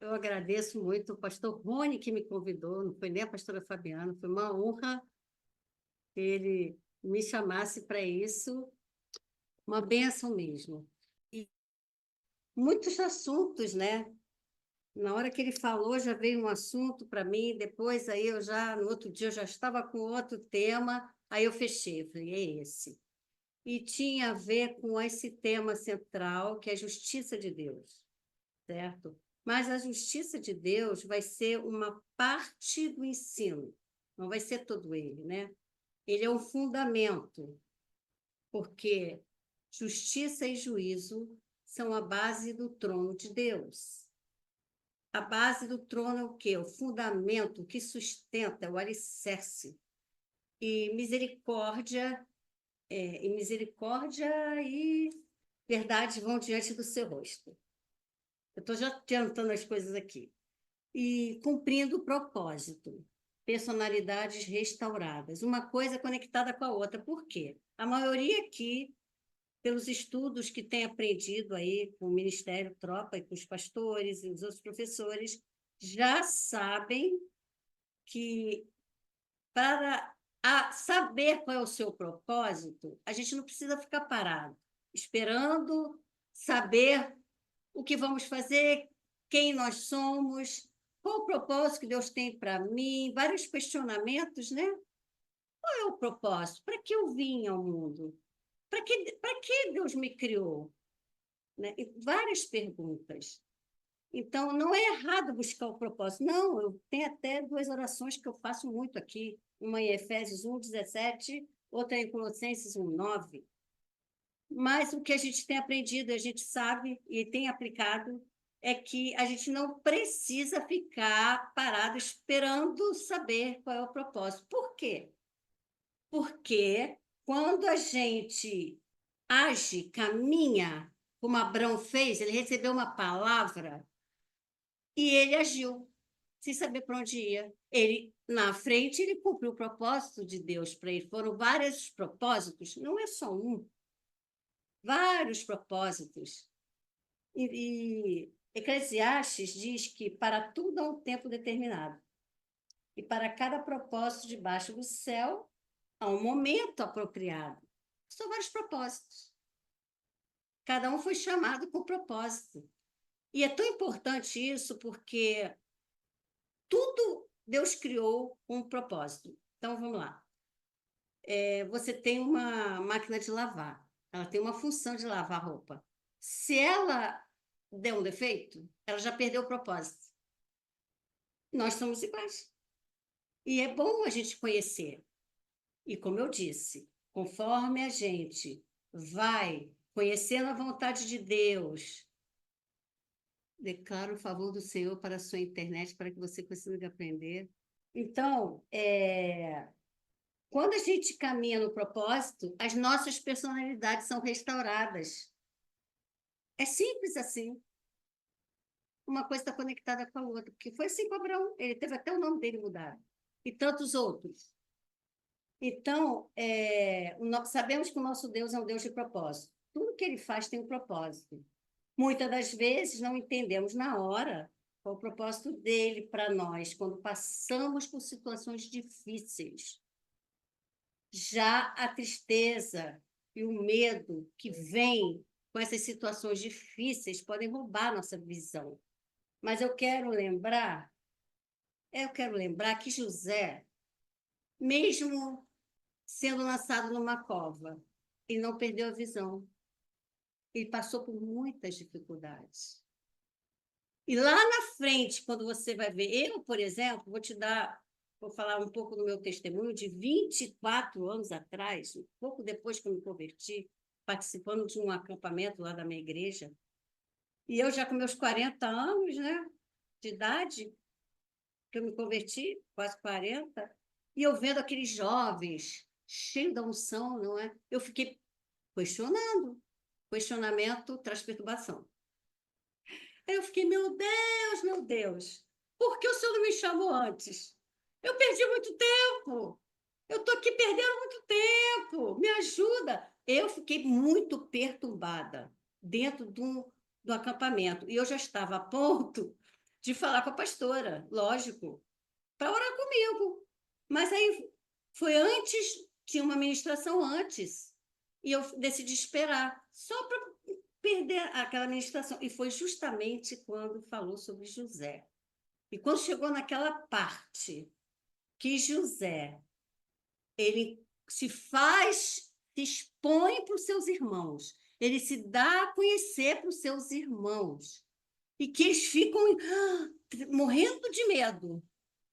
Eu agradeço muito o pastor Rony que me convidou, não foi nem a pastora Fabiana, foi uma honra que ele me chamasse para isso, uma bênção mesmo. E muitos assuntos, né? Na hora que ele falou, já veio um assunto para mim, depois aí no outro dia eu já estava com outro tema, aí eu fechei, falei, é esse. E tinha a ver com esse tema central, que é a justiça de Deus, certo? Mas a justiça de Deus vai ser uma parte do ensino, não vai ser todo ele, né? Ele é um fundamento, porque justiça e juízo são a base do trono de Deus. A base do trono é o quê? O fundamento que sustenta, o alicerce. E misericórdia e verdade vão diante do seu rosto. Eu estou já tentando as coisas aqui. E cumprindo o propósito. Personalidades restauradas. Uma coisa conectada com a outra. Por quê? A maioria aqui, pelos estudos que tem aprendido aí com o Ministério Tropa e com os pastores e os outros professores, já sabem que para saber qual é o seu propósito, a gente não precisa ficar parado, esperando saber o que vamos fazer, quem nós somos, qual o propósito que Deus tem para mim, vários questionamentos, né? Qual é o propósito? Para que eu vim ao mundo? Para que Deus me criou? Né? E várias perguntas. Então, não é errado buscar o propósito. Não, eu tenho até duas orações que eu faço muito aqui. Uma em Efésios 1:17, outra em Colossenses 1:9. Mas o que a gente tem aprendido, a gente sabe e tem aplicado, é que a gente não precisa ficar parado esperando saber qual é o propósito. Por quê? Porque quando a gente age, caminha, como Abraão fez, ele recebeu uma palavra e ele agiu, sem saber para onde ia. Ele, na frente, ele cumpriu o propósito de Deus para ele. Foram vários propósitos, não é só um, vários propósitos. E Eclesiastes diz que para tudo há um tempo determinado. E para cada propósito debaixo do céu, há um momento apropriado. São vários propósitos. Cada um foi chamado com propósito. E é tão importante isso porque tudo Deus criou com um propósito. Então, vamos lá. Você tem uma máquina de lavar. Ela tem uma função de lavar roupa. Se ela der um defeito, ela já perdeu o propósito. Nós somos iguais. E é bom a gente conhecer. E como eu disse, conforme a gente vai conhecendo a vontade de Deus, declaro o favor do Senhor para a sua internet, para que você consiga aprender. Então, quando a gente caminha no propósito, as nossas personalidades são restauradas. É simples assim. Uma coisa está conectada com a outra, porque foi assim com Abraão, ele teve até o nome dele mudado, e tantos outros. Então, sabemos que o nosso Deus é um Deus de propósito. Tudo que ele faz tem um propósito. Muitas das vezes não entendemos na hora qual o propósito dele para nós, quando passamos por situações difíceis. Já a tristeza e o medo que vem com essas situações difíceis podem roubar nossa visão. Mas eu quero lembrar que José, mesmo sendo lançado numa cova, ele não perdeu a visão. Ele passou por muitas dificuldades. E lá na frente, quando você vai ver, eu, por exemplo, vou falar um pouco do meu testemunho de 24 anos atrás, um pouco depois que eu me converti, participando de um acampamento lá da minha igreja. E eu já com meus 40 anos, né, de idade, que eu me converti, quase 40, e eu vendo aqueles jovens cheios da unção, não é? Eu fiquei questionando. Questionamento traz perturbação. Aí eu fiquei, meu Deus, por que o senhor não me chamou antes? Eu perdi muito tempo. Eu estou aqui perdendo muito tempo. Me ajuda. Eu fiquei muito perturbada dentro do acampamento. E eu já estava a ponto de falar com a pastora, lógico, para orar comigo. Mas aí foi antes, tinha uma ministração antes, e eu decidi esperar, só para perder aquela ministração. E foi justamente quando falou sobre José. E quando chegou naquela parte que José, ele se expõe para os seus irmãos, ele se dá a conhecer para os seus irmãos, e que eles ficam morrendo de medo.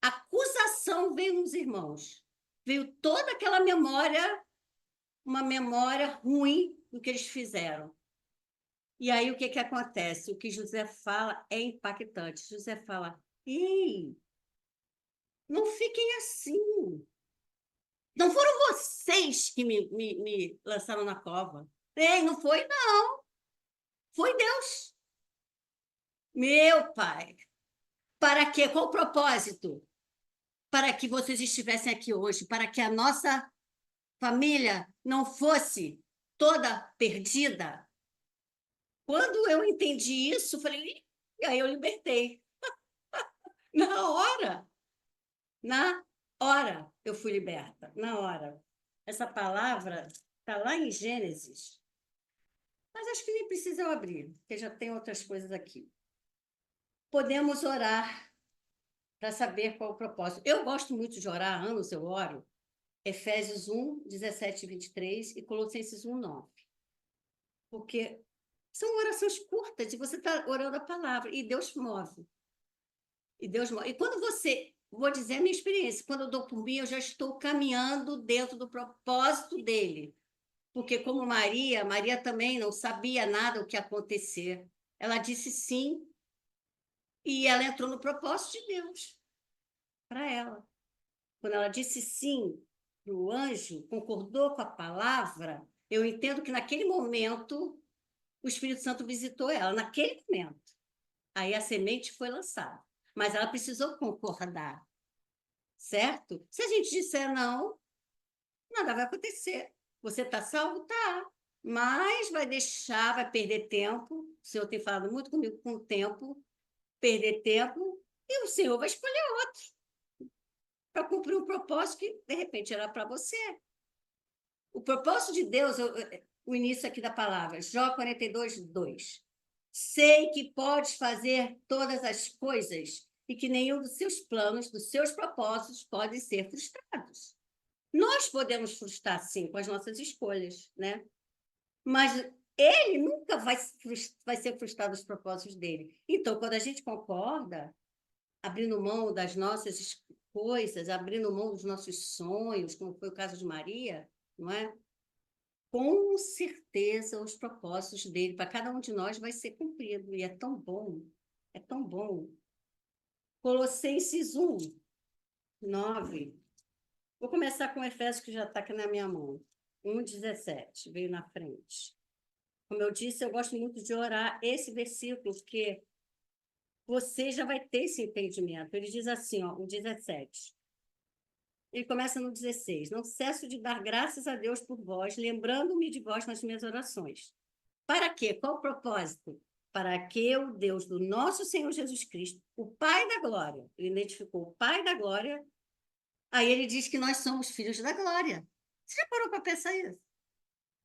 A acusação veio nos irmãos, veio toda aquela memória, uma memória ruim do que eles fizeram. E aí o que acontece? O que José fala é impactante. José fala: ei, não fiquem assim. Não foram vocês que me lançaram na cova. Ei, não foi, não. Foi Deus. Meu pai. Para quê? Qual o propósito? Para que vocês estivessem aqui hoje, para que a nossa família não fosse toda perdida. Quando eu entendi isso, falei, e aí eu libertei. Na hora, na hora eu fui liberta, na hora. Essa palavra está lá em Gênesis, mas acho que nem precisa eu abrir, porque já tem outras coisas aqui. Podemos orar para saber qual é o propósito. Eu gosto muito de orar, anos eu oro, Efésios 1, 17 e 23 e Colossenses 1, 9. Porque são orações curtas e você está orando a palavra e Deus move. E Deus move. E quando você, vou dizer a minha experiência, quando eu dou por mim, eu já estou caminhando dentro do propósito dele. Porque como Maria também não sabia nada o que ia acontecer. Ela disse sim e ela entrou no propósito de Deus para ela. Quando ela disse sim para o anjo, concordou com a palavra, eu entendo que naquele momento o Espírito Santo visitou ela, naquele momento. Aí a semente foi lançada. Mas ela precisou concordar, certo? Se a gente disser não, nada vai acontecer. Você está salvo? Tá. Mas vai deixar, vai perder tempo. O Senhor tem falado muito comigo com o tempo, perder tempo, e o Senhor vai escolher outro para cumprir um propósito que, de repente, era para você. O propósito de Deus, o início aqui da palavra, Jó 42, 2. Sei que podes fazer todas as coisas e que nenhum dos seus planos, dos seus propósitos, pode ser frustrados. Nós podemos frustrar, sim, com as nossas escolhas, né? Mas ele nunca vai ser frustrado os propósitos dele. Então, quando a gente concorda, abrindo mão das nossas coisas, abrindo mão dos nossos sonhos, como foi o caso de Maria, não é? Com certeza os propósitos dele para cada um de nós vai ser cumprido. E é tão bom, é tão bom. Colossenses 1, 9. Vou começar com o Efésios, que já está aqui na minha mão. 1, 17, veio na frente. Como eu disse, eu gosto muito de orar esse versículo, porque você já vai ter esse entendimento. Ele diz assim, ó, o 17. Ele começa no 16. Não cesso de dar graças a Deus por vós, lembrando-me de vós nas minhas orações. Para quê? Qual o propósito? Para que o Deus do nosso Senhor Jesus Cristo, o Pai da Glória, ele identificou o Pai da Glória, aí ele diz que nós somos filhos da glória. Você já parou para pensar isso?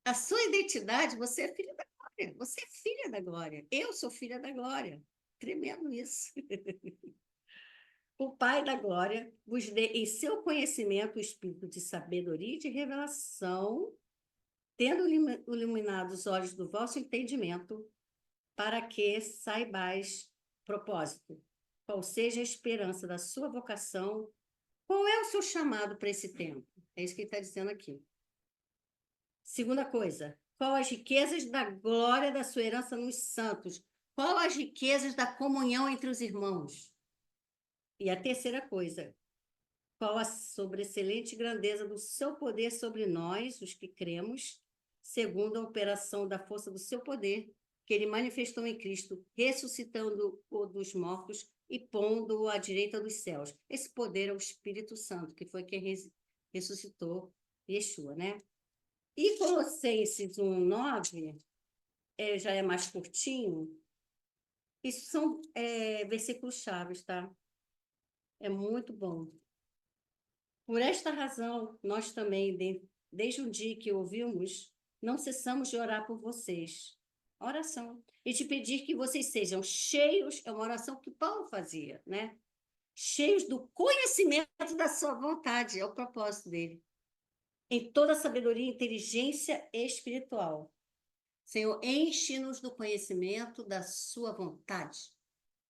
A sua identidade, você é filho da glória. Você é filha da glória. Eu sou filha da glória. Tremendo isso. O Pai da glória vos dê em seu conhecimento o espírito de sabedoria e de revelação, tendo iluminado os olhos do vosso entendimento, para que saibais propósito, qual seja a esperança da sua vocação, qual é o seu chamado para esse tempo. É isso que ele está dizendo aqui. Segunda coisa, qual as riquezas da glória da sua herança nos santos? Qual as riquezas da comunhão entre os irmãos? E a terceira coisa, qual a sobreexcelente grandeza do seu poder sobre nós, os que cremos, segundo a operação da força do seu poder, que ele manifestou em Cristo, ressuscitando-o dos mortos e pondo-o à direita dos céus. Esse poder é o Espírito Santo, que foi quem ressuscitou Yeshua, né? E Colossenses 1:9, já é mais curtinho, Isso são versículos chaves, tá? É muito bom. Por esta razão, nós também, desde o dia que ouvimos, não cessamos de orar por vocês. Oração. E de pedir que vocês sejam cheios, é uma oração que Paulo fazia, né? Cheios do conhecimento da sua vontade, é o propósito dele. Em toda sabedoria e inteligência espiritual. Senhor, enche-nos do conhecimento da sua vontade.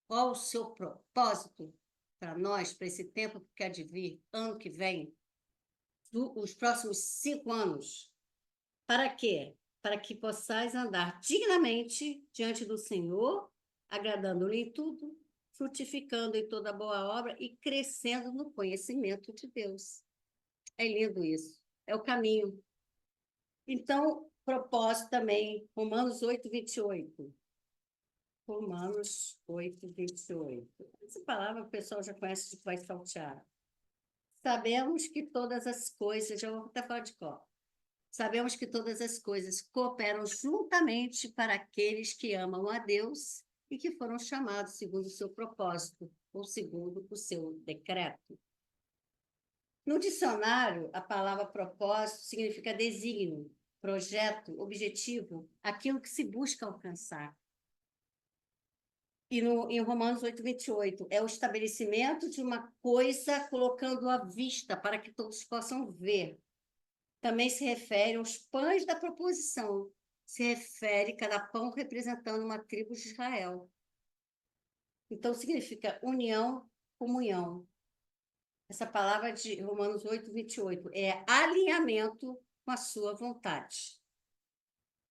Qual o seu propósito para nós, para esse tempo que há de vir, ano que vem, os próximos 5 anos? Para quê? Para que possais andar dignamente diante do Senhor, agradando-lhe em tudo, frutificando em toda boa obra e crescendo no conhecimento de Deus. É lindo isso. É o caminho. Então, propósito também, Romanos 8, 28. Romanos 8, 28. Essa palavra o pessoal já conhece de vai saltear. Sabemos que todas as coisas, já vou até falar de cor. Sabemos que todas as coisas cooperam juntamente para aqueles que amam a Deus e que foram chamados segundo o seu propósito, ou segundo o seu decreto. No dicionário, a palavra propósito significa desígnio, projeto, objetivo, aquilo que se busca alcançar. E em Romanos 8, 28, é o estabelecimento de uma coisa colocando à vista para que todos possam ver. Também se refere aos pães da proposição. Se refere cada pão representando uma tribo de Israel. Então, significa união, comunhão. Essa palavra de Romanos 8, 28 é alinhamento com a sua vontade.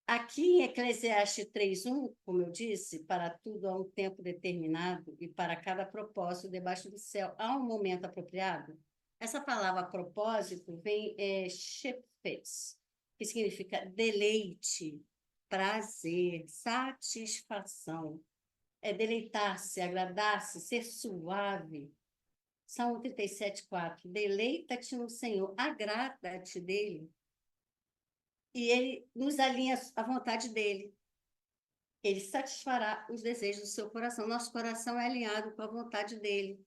Aqui em Eclesiastes 3:1, como eu disse, para tudo há um tempo determinado e para cada propósito debaixo do céu há um momento apropriado. Essa palavra propósito vem shepes, que significa deleite, prazer, satisfação. É deleitar-se, agradar-se, ser suave. Salmo 37:4. Deleita-te no Senhor, agrada-te dele. E ele nos alinha à vontade dele. Ele satisfará os desejos do seu coração. Nosso coração é alinhado com a vontade dele.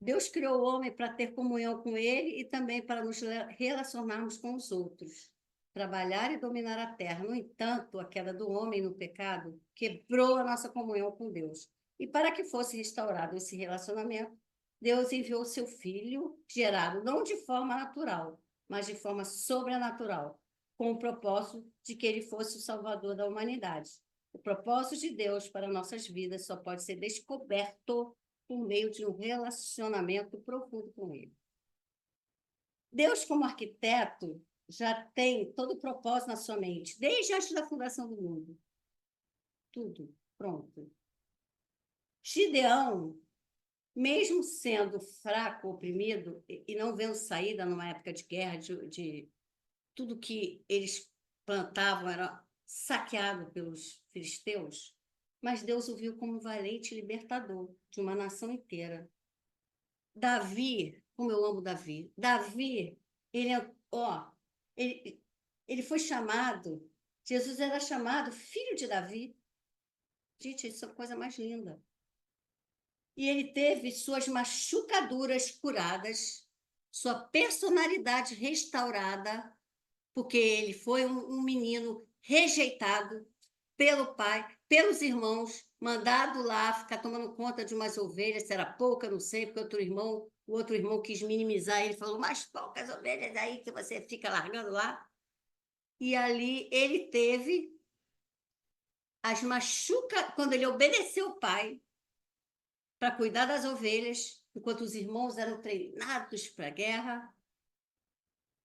Deus criou o homem para ter comunhão com ele e também para nos relacionarmos com os outros, trabalhar e dominar a terra. No entanto, a queda do homem no pecado quebrou a nossa comunhão com Deus. E para que fosse restaurado esse relacionamento, Deus enviou seu filho, gerado não de forma natural, mas de forma sobrenatural, com o propósito de que ele fosse o salvador da humanidade. O propósito de Deus para nossas vidas só pode ser descoberto por meio de um relacionamento profundo com ele. Deus, como arquiteto, já tem todo o propósito na sua mente, desde antes da fundação do mundo. Tudo pronto. Gideão, mesmo sendo fraco, oprimido, e não vendo saída numa época de guerra, de tudo que eles plantavam era saqueado pelos filisteus, mas Deus o viu como um valente libertador de uma nação inteira. Davi, como eu amo Davi, Davi, ele, ó, ele, ele foi chamado, Jesus era chamado filho de Davi. Gente, isso é a coisa mais linda. E ele teve suas machucaduras curadas, sua personalidade restaurada, porque ele foi um menino rejeitado pelo pai, pelos irmãos, mandado lá ficar tomando conta de umas ovelhas, se era pouca, não sei, porque o outro irmão quis minimizar ele, falou, mas poucas ovelhas aí que você fica largando lá. E ali ele teve quando ele obedeceu o pai para cuidar das ovelhas, enquanto os irmãos eram treinados para a guerra,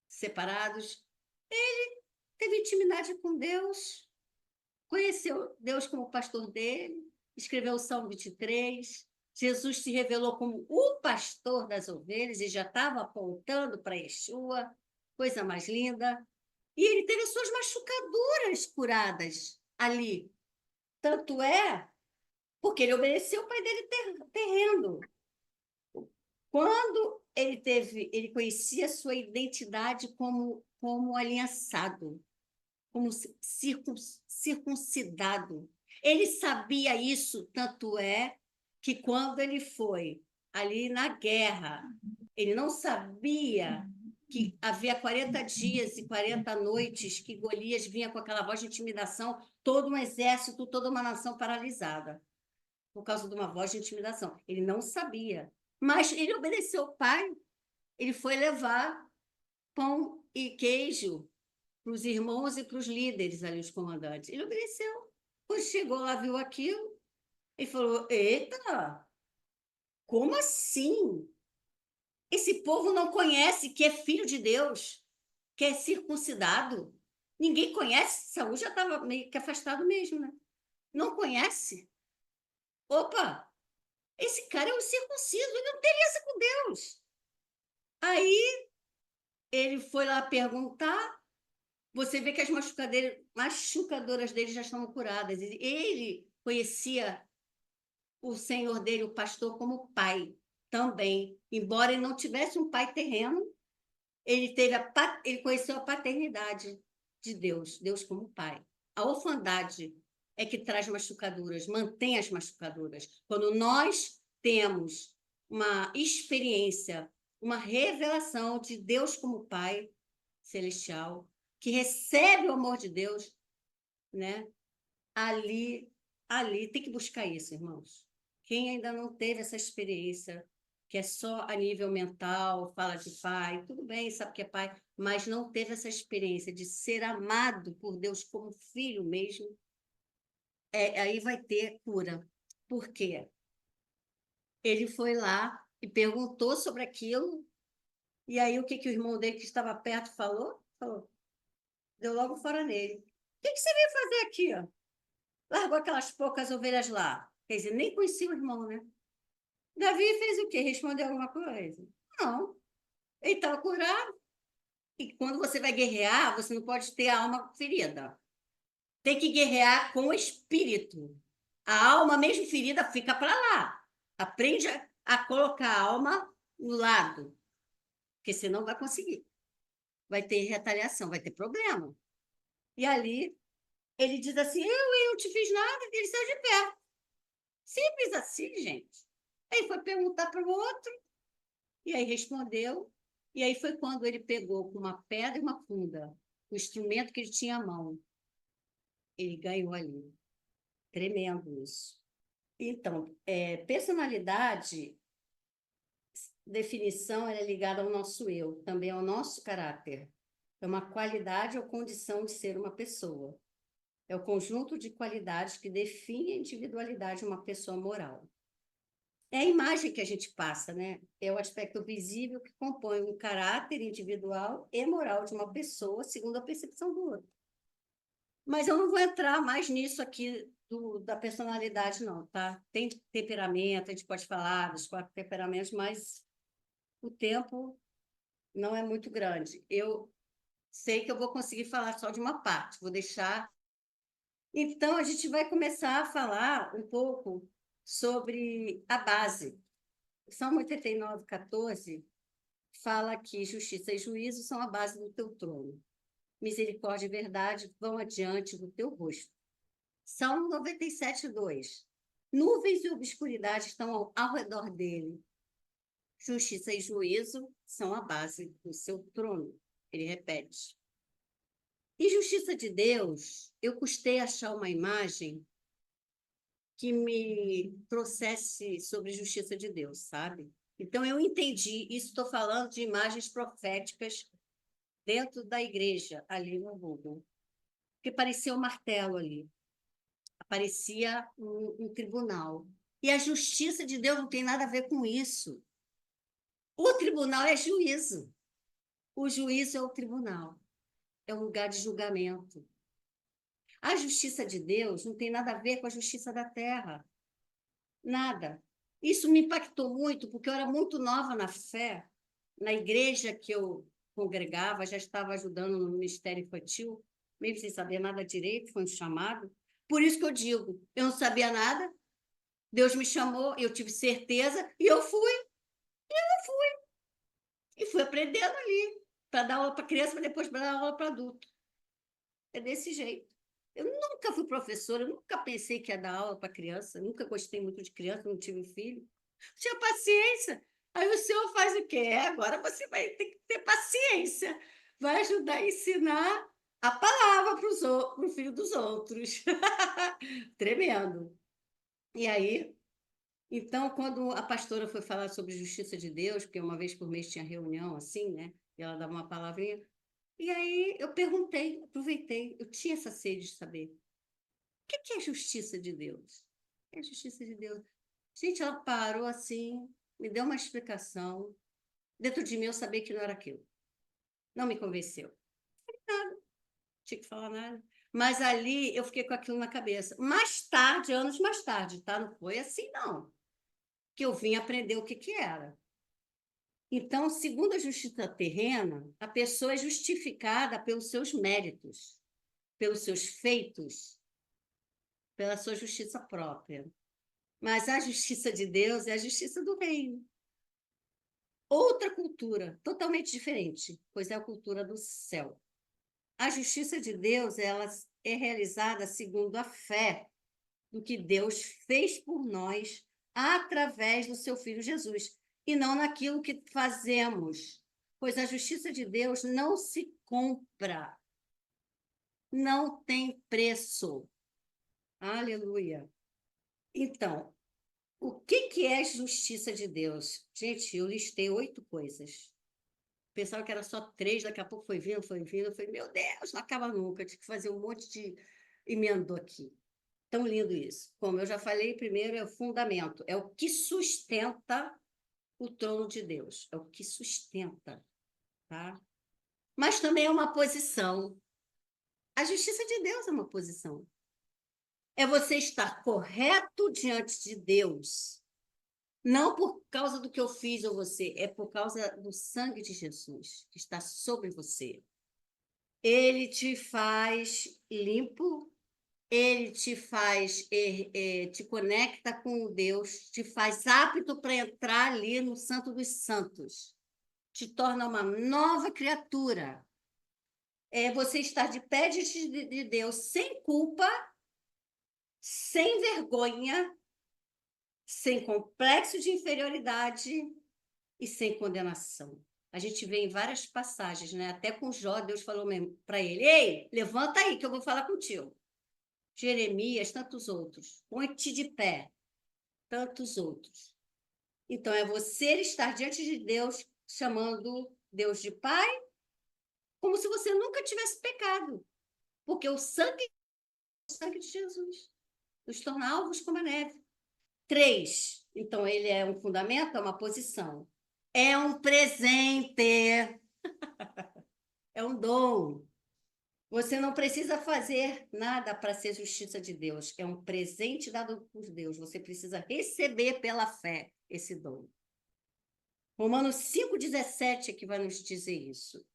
separados, ele teve intimidade com Deus, conheceu Deus como pastor dele, escreveu o Salmo 23. Jesus se revelou como o pastor das ovelhas e já estava apontando para Yeshua, coisa mais linda. E ele teve as suas machucaduras curadas ali. Tanto é porque ele obedeceu o pai dele terreno. Quando ele conhecia a sua identidade como aliançado, como circuncidado. Ele sabia isso, tanto é que quando ele foi ali na guerra, ele não sabia que havia 40 dias e 40 noites que Golias vinha com aquela voz de intimidação, todo um exército, toda uma nação paralisada, por causa de uma voz de intimidação. Ele não sabia, mas ele obedeceu o pai, ele foi levar pão e queijo para os irmãos e para os líderes ali, os comandantes. Ele obedeceu. Quando chegou lá, viu aquilo, ele falou: eita, como assim? Esse povo não conhece que é filho de Deus, que é circuncidado. Ninguém conhece. Saúl já estava meio que afastado mesmo, né? Não conhece. Opa, esse cara é um circunciso, ele não tem aliança com Deus. Aí ele foi lá perguntar, você vê que as machucadoras dele já estão curadas. Ele conhecia o senhor dele, o pastor, como pai também. Embora ele não tivesse um pai terreno, ele conheceu a paternidade de Deus, Deus como pai. A orfandade é que traz machucaduras, mantém as machucaduras. Quando nós temos uma experiência, uma revelação de Deus como pai celestial, que recebe o amor de Deus, né? Ali tem que buscar isso, irmãos. Quem ainda não teve essa experiência, que é só a nível mental, fala de pai, tudo bem, sabe que é pai, mas não teve essa experiência de ser amado por Deus como filho mesmo, aí vai ter cura. Por quê? Ele foi lá e perguntou sobre aquilo, e aí o que, que o irmão dele que estava perto falou? Falou, deu logo fora nele. O que, que você veio fazer aqui, ó? Largou aquelas poucas ovelhas lá. Quer dizer, nem conhecia o irmão, né? Davi fez o quê? Respondeu alguma coisa? Não. Ele estava curado. E quando você vai guerrear, você não pode ter a alma ferida. Tem que guerrear com o espírito. A alma, mesmo ferida, fica para lá. Aprende a colocar a alma no lado, porque senão vai conseguir. Vai ter retaliação, vai ter problema. E ali, ele diz assim, eu não te fiz nada, ele saiu de pé. Simples assim, gente. Aí foi perguntar para o outro, e aí respondeu. E aí foi quando ele pegou com uma pedra e uma funda, o instrumento que ele tinha à mão. Ele ganhou ali. Tremendo isso. Então, personalidade, definição, ela é ligada ao nosso eu, também ao nosso caráter. É uma qualidade ou condição de ser uma pessoa. É o conjunto de qualidades que define a individualidade de uma pessoa moral. É a imagem que a gente passa, né? É o aspecto visível que compõe um caráter individual e moral de uma pessoa, segundo a percepção do outro. Mas eu não vou entrar mais nisso aqui da personalidade, não, tá? Tem temperamento, a gente pode falar dos 4 temperamentos, mas o tempo não é muito grande. Eu sei que eu vou conseguir falar só de uma parte, vou deixar. Então, a gente vai começar a falar um pouco sobre a base. Salmo 89, 14 fala que justiça e juízo são a base do teu trono. Misericórdia e verdade vão adiante do teu rosto. Salmo 97, 2. Nuvens e obscuridade estão ao redor dele. Justiça e juízo são a base do seu trono. Ele repete. E justiça de Deus, eu custei achar uma imagem que me trouxesse sobre justiça de Deus, sabe? Então, eu entendi, isso estou falando de imagens proféticas dentro da igreja, ali no Google, que parecia um martelo ali, parecia um tribunal. E a justiça de Deus não tem nada a ver com isso. O tribunal é juízo. O juízo é o tribunal, é um lugar de julgamento. A justiça de Deus não tem nada a ver com a justiça da terra. Nada. Isso me impactou muito, porque eu era muito nova na fé. Na igreja que eu congregava, já estava ajudando no ministério infantil, mesmo sem saber nada direito, foi um chamado. Por isso que eu digo, eu não sabia nada, Deus me chamou, eu tive certeza, e eu fui, e fui aprendendo ali, para dar aula para criança, mas depois para dar aula para adulto. É desse jeito. Eu nunca fui professora, nunca pensei que ia dar aula para criança, nunca gostei muito de criança, não tive filho. Tinha paciência. Aí o senhor faz o quê? Agora você vai ter que ter paciência. Vai ajudar a ensinar a palavra para o filho dos outros. Tremendo. E aí, então, quando a pastora foi falar sobre justiça de Deus, porque uma vez por mês tinha reunião assim, né? E ela dava uma palavrinha. E aí eu perguntei, aproveitei, eu tinha essa sede de saber. O que é a justiça de Deus? O que é a justiça de Deus? Gente, ela parou assim, me deu uma explicação. Dentro de mim eu sabia que não era aquilo. Não me convenceu. Nada, não tinha que falar nada. Mas ali eu fiquei com aquilo na cabeça. Mais tarde, anos mais tarde, tá? Não foi assim, não. Que eu vim aprender o que que era. Então, segundo a justiça terrena, a pessoa é justificada pelos seus méritos, pelos seus feitos, pela sua justiça própria. Mas a justiça de Deus é a justiça do reino. Outra cultura, totalmente diferente, pois é a cultura do céu. A justiça de Deus, ela é realizada segundo a fé do que Deus fez por nós através do seu filho Jesus, e não naquilo que fazemos, pois a justiça de Deus não se compra, não tem preço. Aleluia. Então, o que é justiça de Deus? Gente, eu listei 8 coisas. Pensava que era só 3, daqui a pouco foi vindo, foi vindo. Eu falei, meu Deus, não acaba nunca. Tive que fazer um monte de emendo aqui. Tão lindo isso. Como eu já falei, primeiro é o fundamento, é o que sustenta o trono de Deus, é o que sustenta, tá? Mas também é uma posição. A justiça de Deus é uma posição. É você estar correto diante de Deus. Não por causa do que eu fiz ou você, é por causa do sangue de Jesus que está sobre você. Ele te faz limpo, ele te faz, te conecta com Deus, te faz apto para entrar ali no Santo dos Santos, te torna uma nova criatura. É você estar de pé diante de Deus sem culpa, sem vergonha, sem complexo de inferioridade e sem condenação. A gente vê em várias passagens, né? Até com Jó, Deus falou para ele: Ei, levanta aí que eu vou falar contigo. Jeremias, tantos outros. Põe-te de pé, tantos outros. Então, é você estar diante de Deus, chamando Deus de Pai, como se você nunca tivesse pecado. Porque o sangue de Jesus nos torna alvos como a neve. 3. Então, ele é um fundamento, é uma posição. É um presente, é um dom. Você não precisa fazer nada para ser justiça de Deus. É um presente dado por Deus. Você precisa receber pela fé esse dom. Romanos 5,17 é que vai nos dizer isso.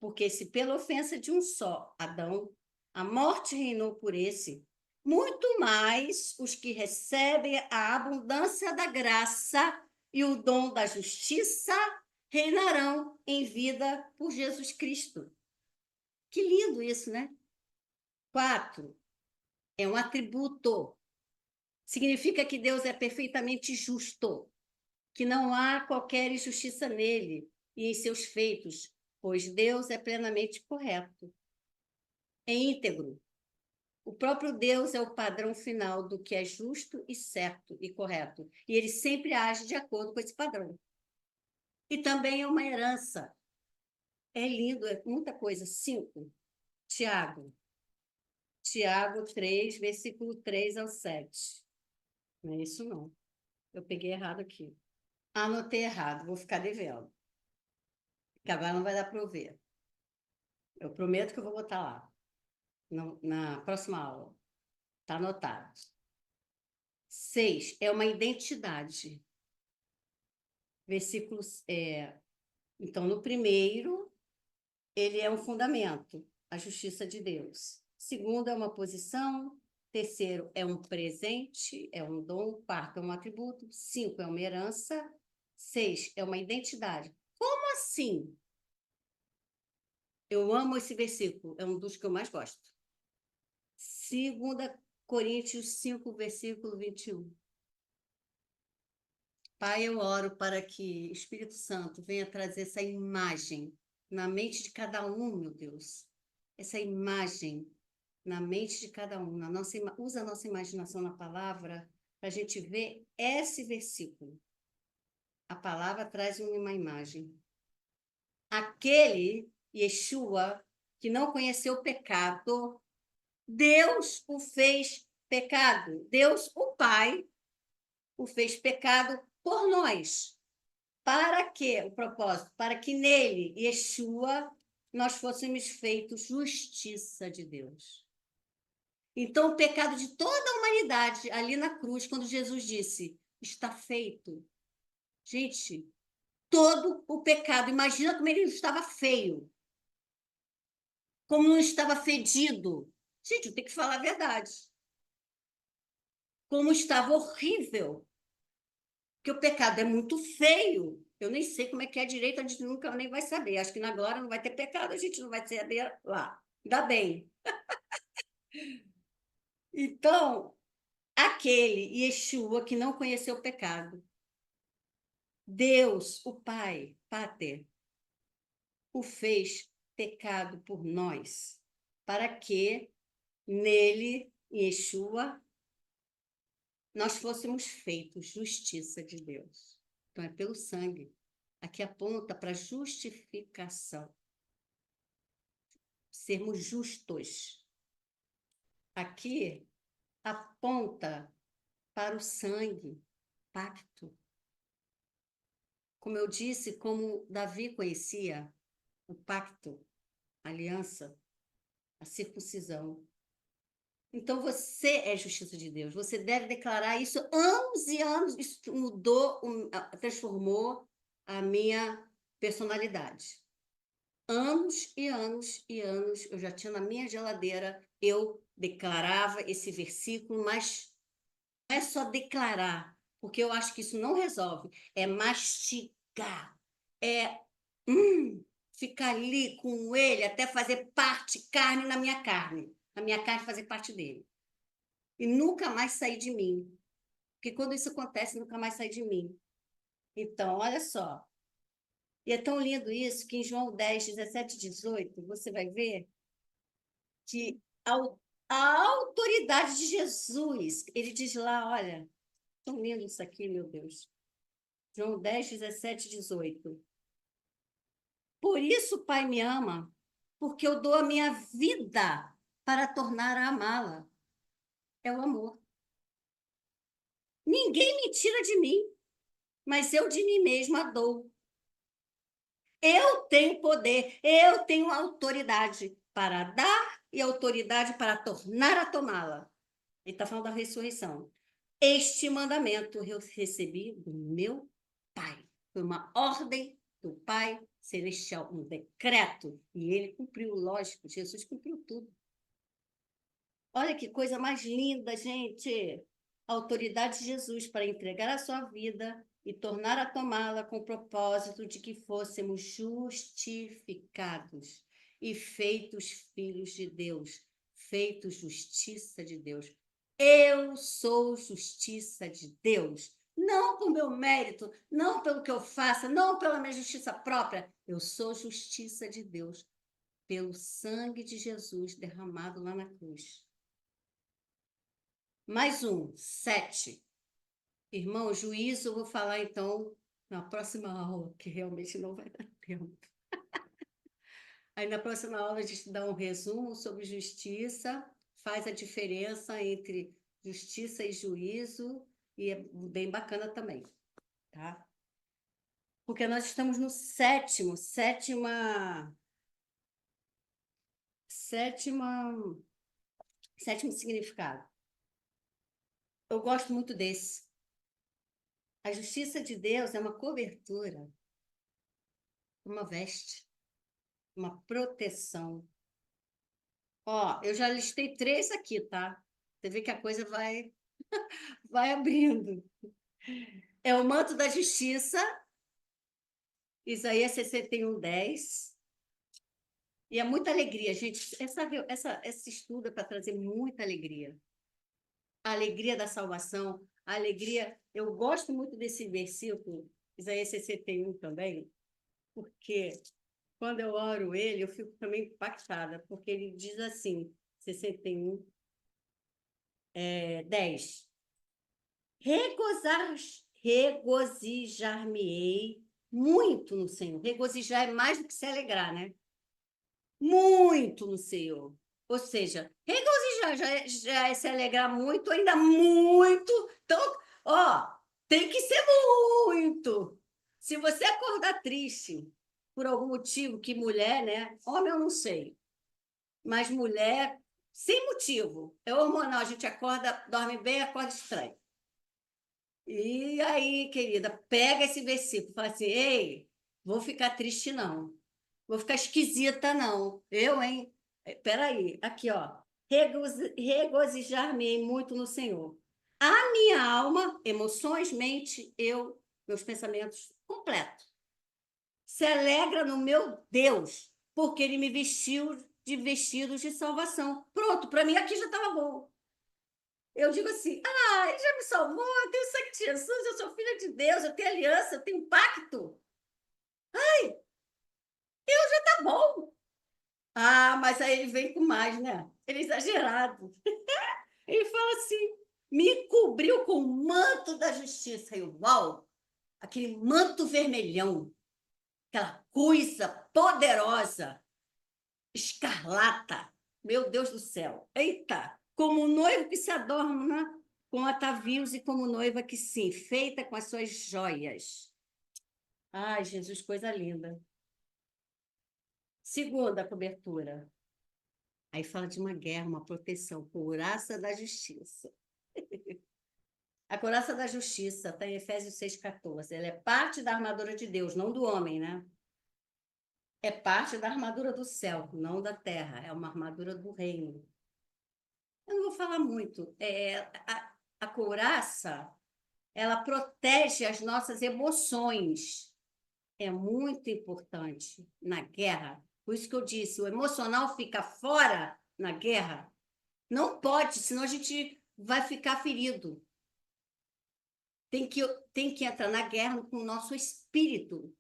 Porque se pela ofensa de um só, Adão, a morte reinou por esse, muito mais os que recebem a abundância da graça e o dom da justiça reinarão em vida por Jesus Cristo. Que lindo isso, né? 4. É um atributo. Significa que Deus é perfeitamente justo, que não há qualquer injustiça nele e em seus feitos, pois Deus é plenamente correto. É íntegro. O próprio Deus é o padrão final do que é justo e certo e correto. E ele sempre age de acordo com esse padrão. E também é uma herança. É lindo, é muita coisa. 5. Tiago. Tiago 3, versículo 3 ao 7. Não é isso, não. Eu peguei errado aqui. Anotei errado, vou ficar devendo. Que agora não vai dar para eu ver. Eu prometo que eu vou botar lá, na próxima aula. Está anotado. 6 é uma identidade. Versículos. Então, no primeiro, ele é um fundamento, a justiça de Deus. Segundo, é uma posição. Terceiro, é um presente, é um dom. Quarto, é um atributo. 5, é uma herança. 6, é uma identidade. Como assim? Eu amo esse versículo, é um dos que eu mais gosto. 2 Coríntios 5, versículo 21. Pai, eu oro para que o Espírito Santo venha trazer essa imagem na mente de cada um, meu Deus. Essa imagem na mente de cada um. Usa a nossa imaginação na palavra para a gente ver esse versículo. A palavra traz uma imagem. Aquele, Yeshua, que não conheceu o pecado, Deus o fez pecado. Deus, o Pai, o fez pecado por nós. Para quê? O propósito? Para que nele, Yeshua, nós fôssemos feitos justiça de Deus. Então, o pecado de toda a humanidade, ali na cruz, quando Jesus disse, está feito. Gente, todo o pecado, imagina como ele estava feio, como não estava fedido. Gente, eu tenho que falar a verdade. Como estava horrível. Porque o pecado é muito feio. Eu nem sei como é que é direito, a gente nunca nem vai saber. Acho que na glória não vai ter pecado, a gente não vai saber lá. Ainda bem. Então, aquele Yeshua que não conheceu o pecado, Deus, o Pai, Pater, o fez pecado por nós, para que nele, Yeshua, nós fôssemos feitos justiça de Deus. Então, é pelo sangue. Aqui aponta para justificação. Sermos justos. Aqui aponta para o sangue, pacto. Como eu disse, como Davi conhecia o pacto, a aliança, a circuncisão. Então, você é justiça de Deus. Você deve declarar isso anos e anos. Isso mudou, transformou a minha personalidade. Anos e anos e anos, eu já tinha na minha geladeira, eu declarava esse versículo, mas não é só declarar, porque eu acho que isso não resolve. É mastigar, é ficar ali com ele até fazer parte, carne na minha carne, a minha carne fazer parte dele. E nunca mais sair de mim. Porque quando isso acontece, nunca mais sai de mim. Então, olha só. E é tão lindo isso que em João 10, 17 e 18, você vai ver que a autoridade de Jesus, ele diz lá, olha, tão lindo isso aqui, meu Deus. João 10, 17 e 18. Por isso o Pai me ama, porque eu dou a minha vida para tornar a amá-la. É o amor. Ninguém me tira de mim, mas eu de mim mesma dou. Eu tenho poder, eu tenho autoridade para dar e autoridade para tornar a tomá-la. Ele está falando da ressurreição. Este mandamento eu recebi do meu Pai. Foi uma ordem do Pai Celestial, um decreto. E ele cumpriu, lógico, Jesus cumpriu tudo. Olha que coisa mais linda, gente. A autoridade de Jesus para entregar a sua vida e tornar a tomá-la com o propósito de que fôssemos justificados e feitos filhos de Deus, feitos justiça de Deus. Eu sou justiça de Deus, não por meu mérito, não pelo que eu faça, não pela minha justiça própria. Eu sou justiça de Deus pelo sangue de Jesus derramado lá na cruz. Mais 7. Irmão, juízo, eu vou falar então na próxima aula, que realmente não vai dar tempo. Aí na próxima aula a gente dá um resumo sobre justiça, faz a diferença entre justiça e juízo, e é bem bacana também, tá? Porque nós estamos no sétimo significado. Eu gosto muito desse. A justiça de Deus é uma cobertura, uma veste, uma proteção. Ó, eu já listei 3 aqui, tá? Você vê que a coisa vai abrindo. É o manto da justiça, Isaías 61, 10. E é muita alegria, gente. Esse estudo é para trazer muita alegria. A alegria da salvação, a alegria. Eu gosto muito desse versículo, Isaías 61 também, porque quando eu oro ele, eu fico também impactada, porque ele diz assim, 61, 10. Regozijar-me-ei muito no Senhor. Regozijar é mais do que se alegrar, né? Muito no Senhor. Ou seja, regozijar já é se alegrar muito, ainda muito. Então, ó, tem que ser muito. Se você acordar triste por algum motivo, que mulher, né? Homem eu não sei, mas mulher, sem motivo. É hormonal, a gente acorda, dorme bem, acorda estranho. E aí, querida, pega esse versículo, fala assim: ei, vou ficar triste, não. Vou ficar esquisita, não. Eu, hein? Peraí, aqui, ó. Regozijar-me muito no Senhor. A minha alma, emoções, mente, meus pensamentos, completo. Se alegra no meu Deus, porque ele me vestiu de vestidos de salvação. Pronto, para mim aqui já estava bom. Eu digo assim: ele já me salvou, eu tenho sangue de Jesus, eu sou filha de Deus, eu tenho aliança, eu tenho pacto. Tá bom. Mas aí ele vem com mais, né? Ele é exagerado. Ele fala assim: me cobriu com o manto da justiça. E eu, uau, aquele manto vermelhão, aquela coisa poderosa, escarlata. Meu Deus do céu. Eita! Como um noivo que se adorna com atavios e como noiva que se enfeita com as suas joias. Ai, Jesus, coisa linda. Segunda cobertura. Aí fala de uma guerra, uma proteção, couraça da justiça. A couraça da justiça está em Efésios 6,14. Ela é parte da armadura de Deus, não do homem, né? É parte da armadura do céu, não da terra. É uma armadura do reino. Eu não vou falar muito. A couraça, ela protege as nossas emoções. É muito importante na guerra. Por isso que eu disse, o emocional fica fora na guerra. Não pode, senão a gente vai ficar ferido. Tem que, tem que entrar na guerra com o nosso espírito,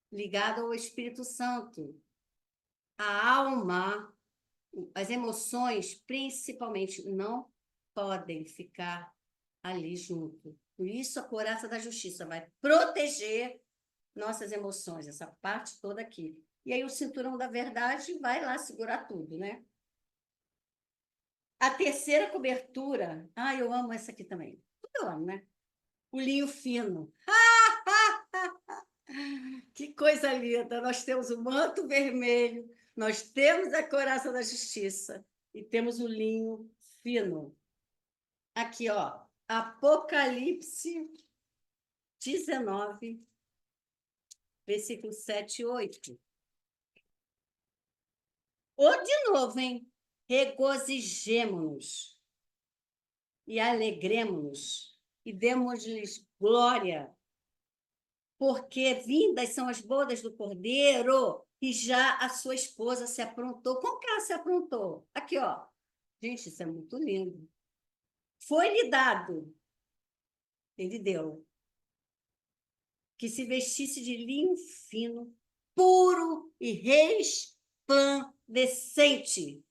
ligado ao Espírito Santo. A alma, as emoções, principalmente, não podem ficar ali junto. Por isso, a couraça da justiça vai proteger nossas emoções, essa parte toda aqui. E aí, o cinturão da verdade vai lá segurar tudo, né? A terceira cobertura, eu amo essa aqui também. Eu amo, né? O linho fino. Que coisa linda! Nós temos o manto vermelho, nós temos a couraça da justiça e temos o linho fino. Aqui, ó, Apocalipse 19, versículo 7 e 8. Ou de novo, hein? Regozijemo-nos e alegremos-nos e demos-lhes glória, porque vindas são as bodas do Cordeiro e já a sua esposa se aprontou. Como que ela se aprontou? Aqui, ó. Gente, isso é muito lindo. Foi-lhe dado, ele deu, que se vestisse de linho fino, puro e resplandecente.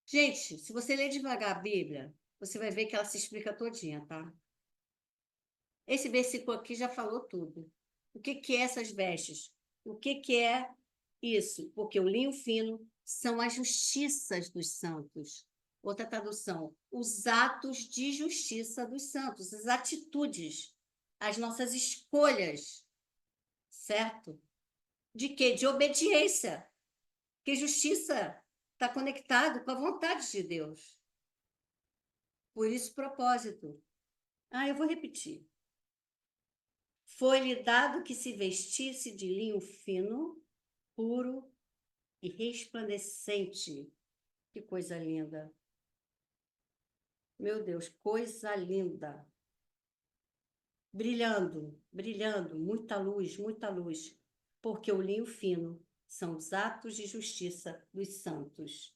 Gente, se você ler devagar a Bíblia, você vai ver que ela se explica todinha, tá? Esse versículo aqui já falou tudo. O que que é essas vestes? O que que é isso? Porque o linho fino são as justiças dos santos. Outra tradução, os atos de justiça dos santos, as atitudes, as nossas escolhas, certo? De quê? De obediência. Porque justiça está conectado com a vontade de Deus. Por isso, propósito. Eu vou repetir. Foi-lhe dado que se vestisse de linho fino, puro e resplandecente. Que coisa linda. Meu Deus, coisa linda. Brilhando, brilhando, muita luz, porque o linho fino são os atos de justiça dos santos.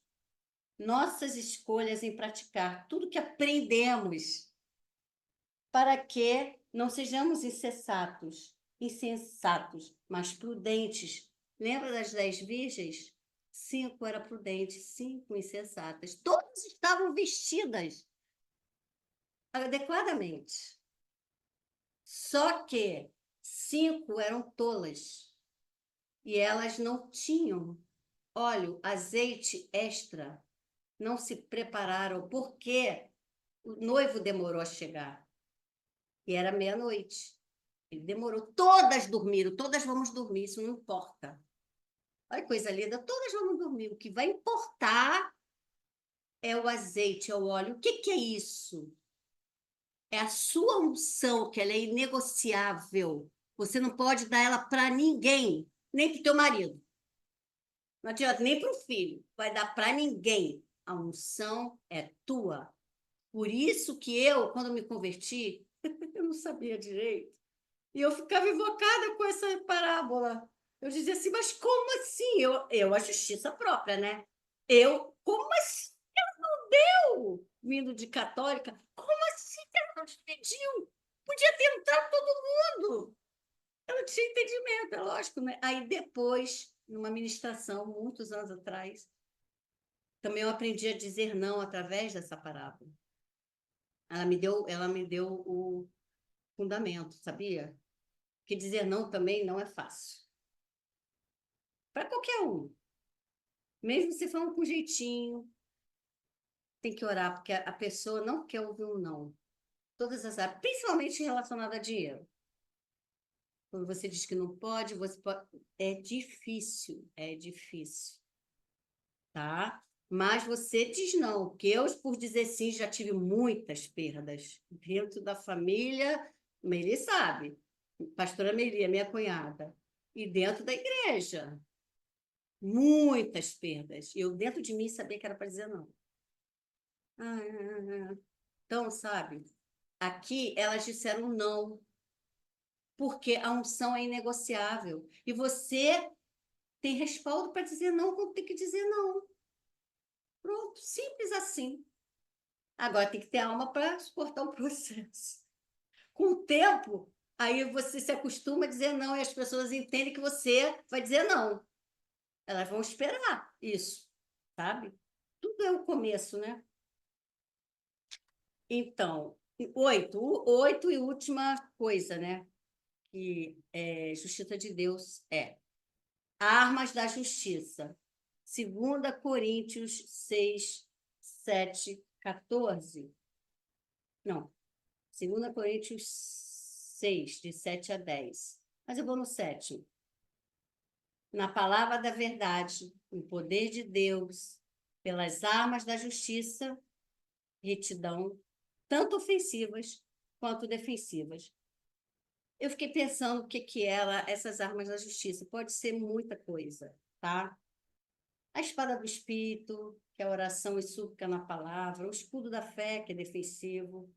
Nossas escolhas em praticar tudo que aprendemos, para que não sejamos insensatos, mas prudentes. Lembra das 10 virgens? 5 eram prudentes, 5 insensatas. Todas estavam vestidas adequadamente. Só que 5 eram tolas e elas não tinham óleo, azeite extra, não se prepararam porque o noivo demorou a chegar e era meia-noite. Ele demorou, todas dormiram, todas vamos dormir, isso não importa. Olha que coisa linda, todas vamos dormir. O que vai importar é o azeite, é o óleo. O que que é isso? É a sua unção, que ela é inegociável. Você não pode dar ela para ninguém, nem para o teu marido. Não adianta nem para o filho. Vai dar para ninguém. A unção é tua. Por isso que eu, quando me converti, eu não sabia direito. E eu ficava invocada com essa parábola. Eu dizia assim, mas como assim? A justiça própria, né? Como assim? Eu, vindo de católica, como assim que ela não te pediu? Podia ter entrado todo mundo. Eu não tinha entendimento, é lógico, né? Aí depois, numa ministração, muitos anos atrás, também eu aprendi a dizer não através dessa parábola. Ela me deu o fundamento, sabia? Que dizer não também não é fácil. Para qualquer um. Mesmo se falando com jeitinho, tem que orar, porque a pessoa não quer ouvir um não. Todas as áreas, principalmente relacionada a dinheiro. Quando você diz que não pode, você pode. É difícil, tá? Mas você diz não, porque eu, por dizer sim, já tive muitas perdas dentro da família. Meli sabe, pastora Meli, minha cunhada, e dentro da igreja. Muitas perdas. Eu, dentro de mim, sabia que era para dizer não. Então, sabe, aqui elas disseram não, porque a unção é inegociável. E você tem respaldo para dizer não quando tem que dizer não. Pronto, simples assim. Agora tem que ter alma para suportar o processo. Com o tempo, aí você se acostuma a dizer não e as pessoas entendem que você vai dizer não. Elas vão esperar isso, sabe? Tudo é o começo, né? Então, oito e última coisa, né? Que é justiça de Deus é armas da justiça. 2 Coríntios 6, 7, 14. Não, 2 Coríntios 6 de 7 a 10. Mas eu vou no 7. Na palavra da verdade, no poder de Deus, pelas armas da justiça, retidão, tanto ofensivas quanto defensivas. Eu fiquei pensando o que que era essas armas da justiça. Pode ser muita coisa, tá? A espada do Espírito, que é a oração e súplica na palavra, o escudo da fé, que é defensivo,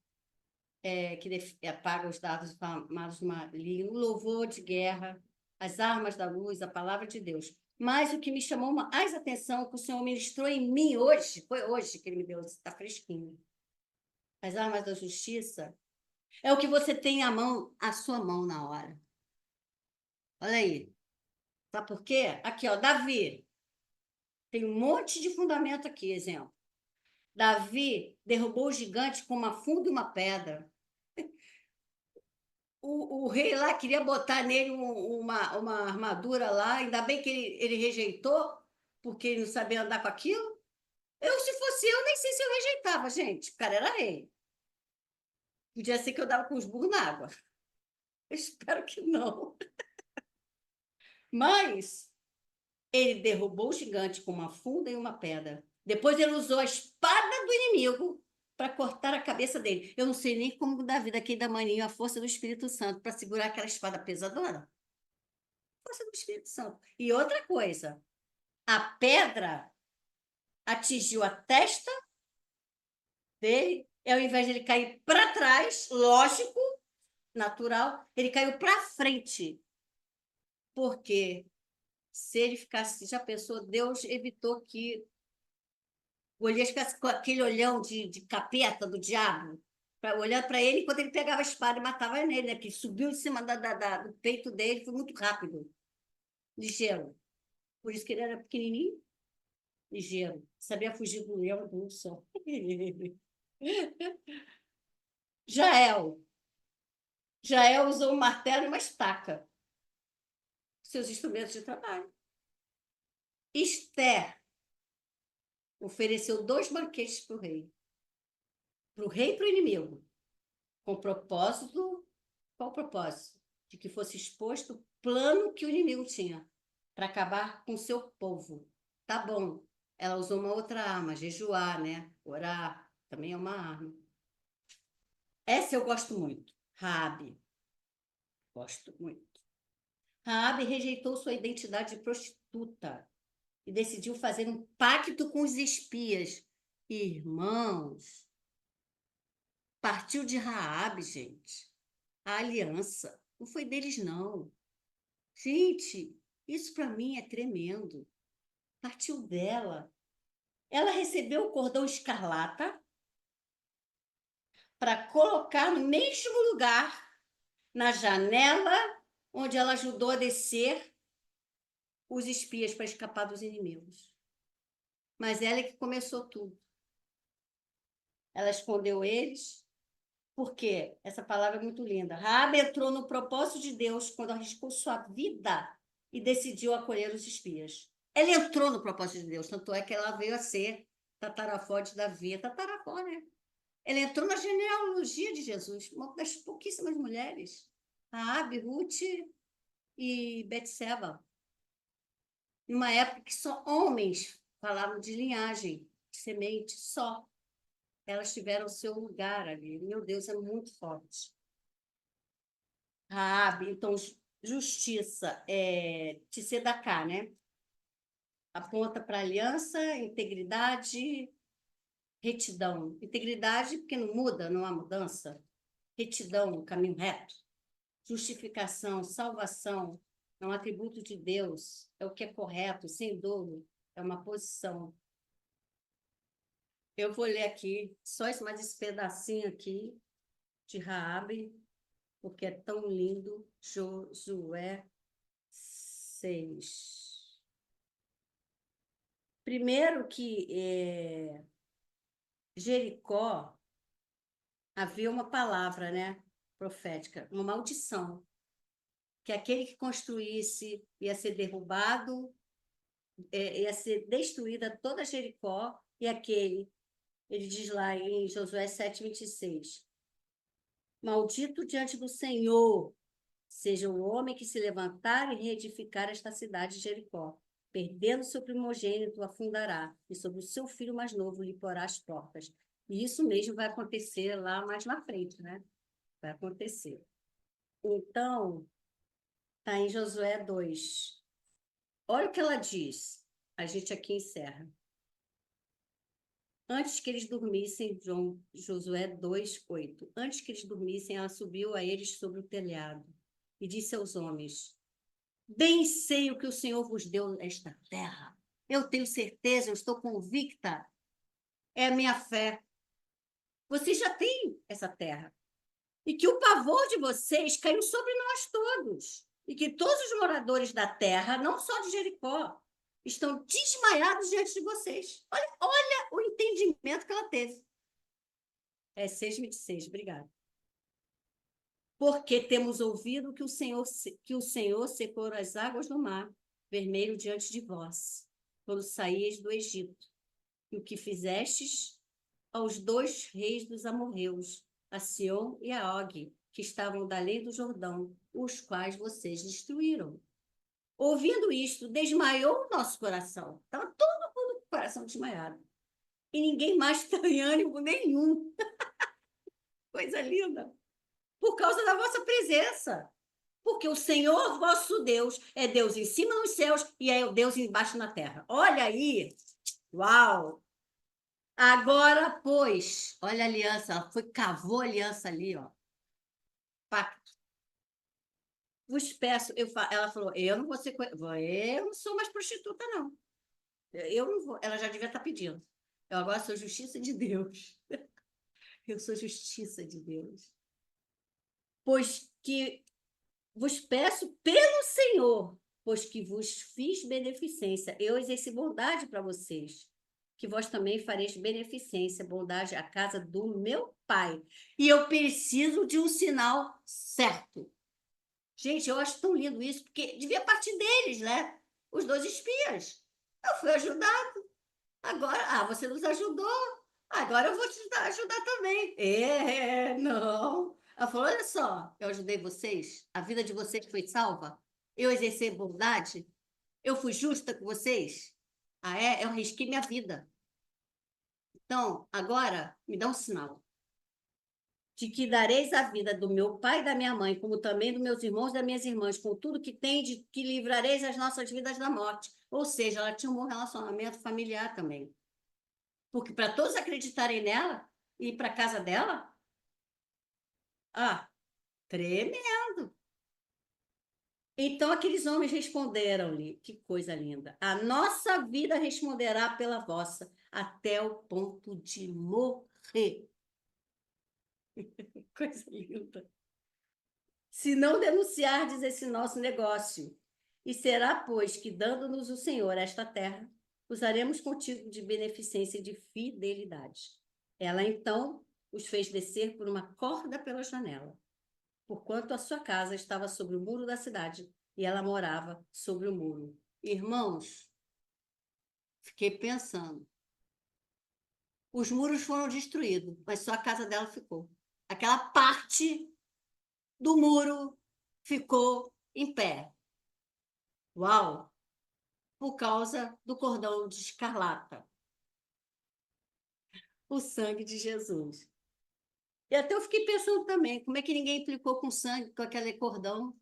que apaga os dados inflamados do maligno, o louvor de guerra, as armas da luz, a palavra de Deus. Mas o que me chamou mais atenção, que o Senhor ministrou em mim hoje, foi hoje que ele me deu, está fresquinho. As armas da justiça é o que você tem à sua mão na hora. Olha aí. Sabe por quê? Aqui, ó, Davi. Tem um monte de fundamento aqui, exemplo. Davi derrubou o gigante com uma funda e uma pedra. O rei lá queria botar nele uma armadura lá, ainda bem que ele rejeitou, porque ele não sabia andar com aquilo. Se fosse eu, nem sei se eu rejeitava, gente. O cara era rei. Podia ser que eu dava com os burros na água. Eu espero que não. Mas ele derrubou o gigante com uma funda e uma pedra. Depois ele usou a espada do inimigo para cortar a cabeça dele. Eu não sei nem como Davi, daquele da maninho, a força do Espírito Santo para segurar aquela espada pesadona. Força do Espírito Santo. E outra coisa, a pedra atingiu a testa dele, e ao invés de ele cair para trás, lógico, natural, ele caiu para frente. Porque Se ele ficasse, já pensou, Deus evitou que o Golias ficasse com aquele olhão de capeta do diabo, olhando para ele enquanto ele pegava a espada e matava nele, né? Porque subiu em cima do peito dele, foi muito rápido, ligeiro. Por isso que ele era pequenininho, ligeiro. Sabia fugir do leão do urso. Jael. Jael usou um martelo e uma estaca, seus instrumentos de trabalho. Esther ofereceu 2 banquetes para o rei e para o inimigo, com propósito, qual o propósito? De que fosse exposto o plano que o inimigo tinha para acabar com o seu povo. Tá bom, ela usou uma outra arma, jejuar, né? Orar, também é uma arma. Essa eu gosto muito, Raabe. Gosto muito. Raabe rejeitou sua identidade de prostituta e decidiu fazer um pacto com os espias. Irmãos, partiu de Raabe, gente. A aliança não foi deles, não. Gente, isso para mim é tremendo. Partiu dela. Ela recebeu o cordão escarlata para colocar no mesmo lugar, na janela onde ela ajudou a descer os espias para escapar dos inimigos. Mas ela é que começou tudo. Ela escondeu eles, porque essa palavra é muito linda. Raabe entrou no propósito de Deus quando arriscou sua vida e decidiu acolher os espias. Ela entrou no propósito de Deus, tanto é que ela veio a ser tataravó de Davi, tataravó, né? Ela entrou na genealogia de Jesus, uma das pouquíssimas mulheres, Raabe, Ruth e Betseba, numa época que só homens falavam de linhagem, de semente, só. Elas tiveram seu lugar ali. Meu Deus, é muito forte. Raabe, então, justiça, tzedaká, né? Aponta para aliança, integridade, retidão. Integridade, porque não muda, não há mudança. Retidão, caminho reto. Justificação, salvação, é um atributo de Deus, é o que é correto, sem dolo, é uma posição. Eu vou ler aqui, só mais esse pedacinho aqui de Raabe, porque é tão lindo. Josué 6. Primeiro que Jericó havia uma palavra, né, profética, uma maldição, que aquele que construísse ia ser derrubado, ia ser destruída toda Jericó, e aquele, ele diz lá em Josué 7:26, maldito diante do Senhor seja o homem que se levantar e reedificar esta cidade de Jericó. Perdendo seu primogênito, afundará, e sobre o seu filho mais novo lhe porá as portas. E isso mesmo vai acontecer lá mais na frente, né? Vai acontecer. Então, está em Josué 2. Olha o que ela diz. A gente aqui encerra. Antes que eles dormissem, Josué 2:8. Antes que eles dormissem, ela subiu a eles sobre o telhado e disse aos homens: bem sei o que o Senhor vos deu esta terra. Eu tenho certeza, eu estou convicta. É a minha fé. Vocês já têm essa terra. E que o pavor de vocês caiu sobre nós todos. E que todos os moradores da terra, não só de Jericó, estão desmaiados diante de vocês. Olha o entendimento que ela teve. 6:26, obrigada. Porque temos ouvido que o Senhor secou as águas do mar vermelho diante de vós, quando saíes do Egito, e o que fizestes aos 2 reis dos amorreus, a Sion e a Og, que estavam da além do Jordão, os quais vocês destruíram. Ouvindo isto, desmaiou o nosso coração. Estava todo mundo com o coração desmaiado. E ninguém mais tem ânimo nenhum. Coisa linda. Por causa da vossa presença. Porque o Senhor vosso Deus é Deus em cima nos céus e é o Deus embaixo na terra. Olha aí. Uau! Agora, pois, olha a aliança, ela cavou a aliança ali, ó. Pacto. vos peço, ela falou, eu não vou ser, eu não sou mais prostituta, não. Eu não vou, ela já devia estar pedindo. Eu agora sou justiça de Deus. Eu sou justiça de Deus. Pois que vos peço pelo Senhor, pois que vos fiz beneficência, eu exerci bondade para vocês, que vós também fareis beneficência, bondade à casa do meu Pai. E eu preciso de um sinal certo. Gente, eu acho tão lindo isso, porque devia partir deles, né? Os dois espias. Eu fui ajudado. Agora, você nos ajudou. Agora eu vou te ajudar também. Não. Ela falou: olha só, eu ajudei vocês, a vida de vocês foi salva. Eu exerci bondade, eu fui justa com vocês. Eu arrisquei minha vida. Então, agora, me dá um sinal de que dareis a vida do meu pai e da minha mãe, como também dos meus irmãos e das minhas irmãs, com tudo que tem, de que livrareis as nossas vidas da morte. Ou seja, ela tinha um bom relacionamento familiar também. Porque para todos acreditarem nela e ir para casa dela, ah, tremendo. Então aqueles homens responderam-lhe, que coisa linda, a nossa vida responderá pela vossa, até o ponto de morrer. Coisa linda. Se não denunciardes esse nosso negócio, e será, pois, que dando-nos o Senhor esta terra, usaremos contigo de beneficência e de fidelidade. Ela então os fez descer por uma corda pela janela, porquanto a sua casa estava sobre o muro da cidade, e ela morava sobre o muro. Irmãos, fiquei pensando, os muros foram destruídos, mas só a casa dela ficou. Aquela parte do muro ficou em pé. Uau! Por causa do cordão de escarlata, o sangue de Jesus. E até eu fiquei pensando também, como é que ninguém implicou com sangue, com aquele cordão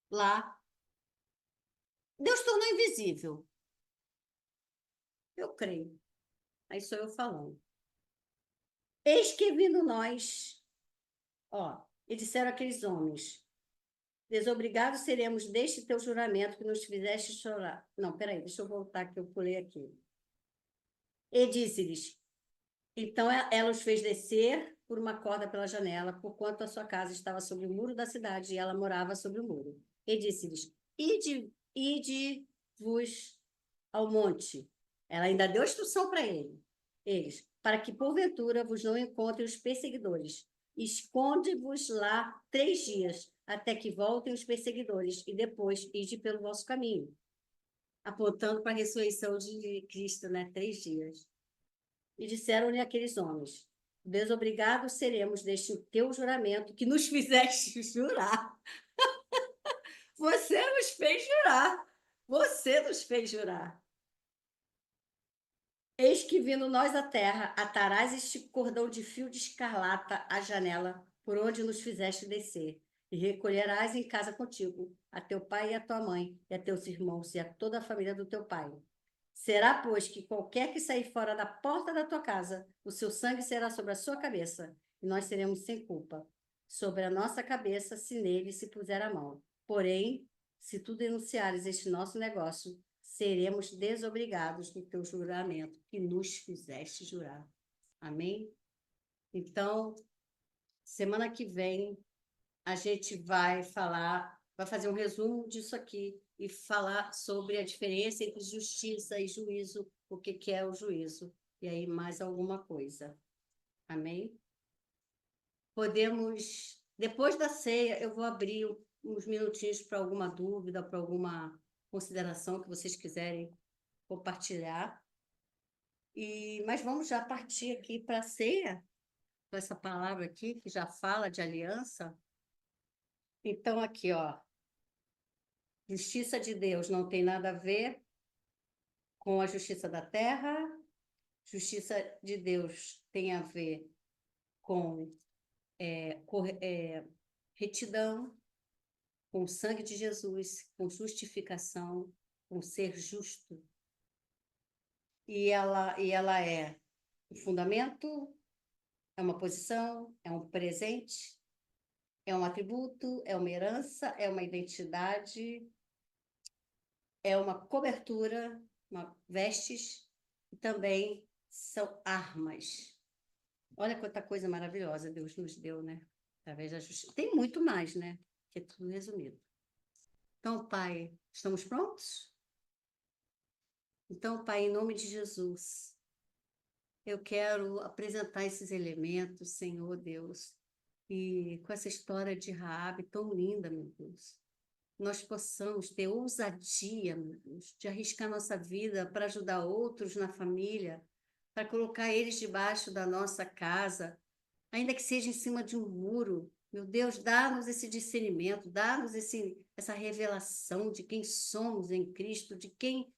lá? Deus tornou invisível. Eu creio. Aí sou eu falando. Eis que vindo nós, e disseram aqueles homens, desobrigados seremos deste teu juramento que nos fizeste chorar. Não, peraí, deixa eu voltar que eu pulei aqui. E disse-lhes, então ela os fez descer por uma corda pela janela, porquanto a sua casa estava sobre o muro da cidade e ela morava sobre o muro. E disse-lhes, ide-vos ao monte. Ela ainda deu instrução para eles, para que porventura vos não encontrem os perseguidores. Esconde-vos lá 3 dias, até que voltem os perseguidores, e depois ide pelo vosso caminho. Apontando para a ressurreição de Cristo, né? 3 dias. E disseram-lhe aqueles homens, desobrigados seremos deste teu juramento que nos fizeste jurar. Você nos fez jurar. Você nos fez jurar. Eis que vindo nós à terra, atarás este cordão de fio de escarlata à janela, por onde nos fizeste descer, e recolherás em casa contigo a teu pai e a tua mãe, e a teus irmãos, e a toda a família do teu pai. Será, pois, que qualquer que sair fora da porta da tua casa, o seu sangue será sobre a sua cabeça, e nós seremos sem culpa. Sobre a nossa cabeça, se nele se puser a mão. Porém, se tu denunciares este nosso negócio, seremos desobrigados do teu juramento que nos fizeste jurar. Amém? Então, semana que vem, a gente vai fazer um resumo disso aqui e falar sobre a diferença entre justiça e juízo, o que é o juízo, e aí mais alguma coisa. Amém? Podemos, depois da ceia, eu vou abrir uns minutinhos para alguma dúvida, para alguma consideração que vocês quiserem compartilhar. Mas vamos já partir aqui para a ceia, com essa palavra aqui, que já fala de aliança. Então, aqui, justiça de Deus não tem nada a ver com a justiça da terra, justiça de Deus tem a ver com retidão, com o sangue de Jesus, com justificação, com ser justo. E ela é o fundamento, é uma posição, é um presente, É um atributo, é uma herança, é uma identidade, é uma cobertura, vestes, e também são armas. Olha quanta coisa maravilhosa Deus nos deu, né? Através da justiça. Tem muito mais, né? Que é tudo resumido. Então, Pai, estamos prontos? Então, Pai, em nome de Jesus, eu quero apresentar esses elementos, Senhor Deus, e com essa história de Raabe tão linda, meu Deus, nós possamos ter ousadia, meu Deus, de arriscar nossa vida para ajudar outros na família, para colocar eles debaixo da nossa casa, ainda que seja em cima de um muro. Meu Deus, dá-nos esse discernimento, dá-nos essa revelação de quem somos em Cristo, de quem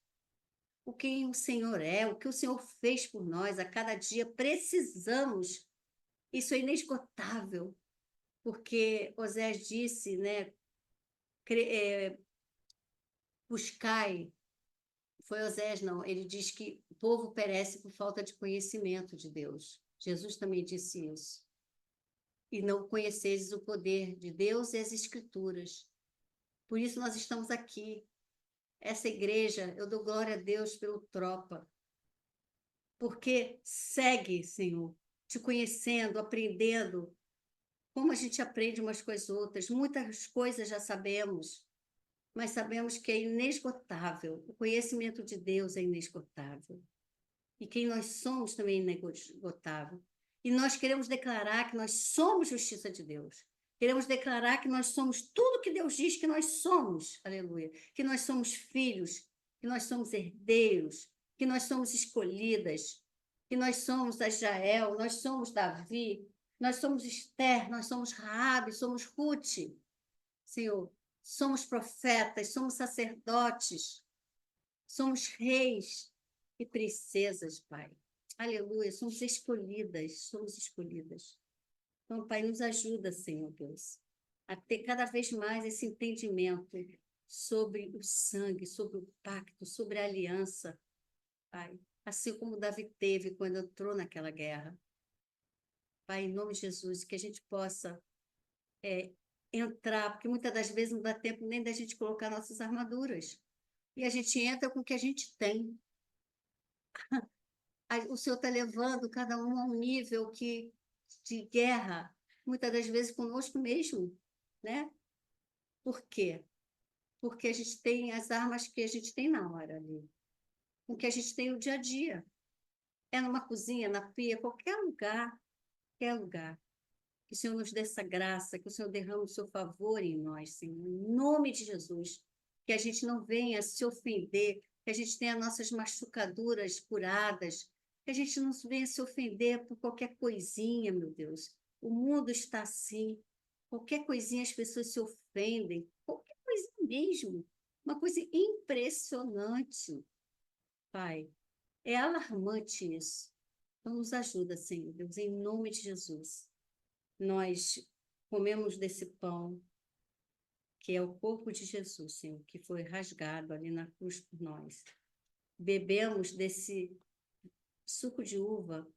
o Senhor é, o que o Senhor fez por nós. A cada dia precisamos. Isso é inesgotável, porque Osés disse, né? Buscai. Foi Osés, não. Ele diz que o povo perece por falta de conhecimento de Deus. Jesus também disse isso. E não conheceis o poder de Deus e as Escrituras. Por isso nós estamos aqui. Essa igreja, eu dou glória a Deus pelo Tropa, porque segue, Senhor, te conhecendo, aprendendo, como a gente aprende umas com as outras. Muitas coisas já sabemos, mas sabemos que é inesgotável. O conhecimento de Deus é inesgotável. E quem nós somos também é inesgotável. E nós queremos declarar que nós somos justiça de Deus. Queremos declarar que nós somos tudo que Deus diz que nós somos. Aleluia. Que nós somos filhos, que nós somos herdeiros, que nós somos escolhidas, que nós somos Israel, nós somos Davi, nós somos Esther, nós somos Raabe, somos Ruth. Senhor, somos profetas, somos sacerdotes, somos reis e princesas, Pai. Aleluia, somos escolhidas, somos escolhidas. Então, Pai, nos ajuda, Senhor Deus, a ter cada vez mais esse entendimento sobre o sangue, sobre o pacto, sobre a aliança, Pai. Assim como Davi teve quando entrou naquela guerra. Pai, em nome de Jesus, que a gente possa entrar, porque muitas das vezes não dá tempo nem da gente colocar nossas armaduras. E a gente entra com o que a gente tem. O Senhor está levando cada um a um nível de guerra, muitas das vezes conosco mesmo, né? Por quê? Porque a gente tem as armas que a gente tem na hora ali, o que a gente tem no dia a dia. É numa cozinha, na pia, qualquer lugar, qualquer lugar. Que o Senhor nos dê essa graça, que o Senhor derrame o seu favor em nós, Senhor, em nome de Jesus. Que a gente não venha se ofender, que a gente tenha nossas machucaduras curadas, que a gente não venha se ofender por qualquer coisinha, meu Deus. O mundo está assim. Qualquer coisinha as pessoas se ofendem, qualquer coisinha mesmo. Uma coisa impressionante, Pai. É alarmante isso. Então, nos ajuda, Senhor Deus, em nome de Jesus. Nós comemos desse pão, que é o corpo de Jesus, Senhor, que foi rasgado ali na cruz por nós. Bebemos desse suco de uva,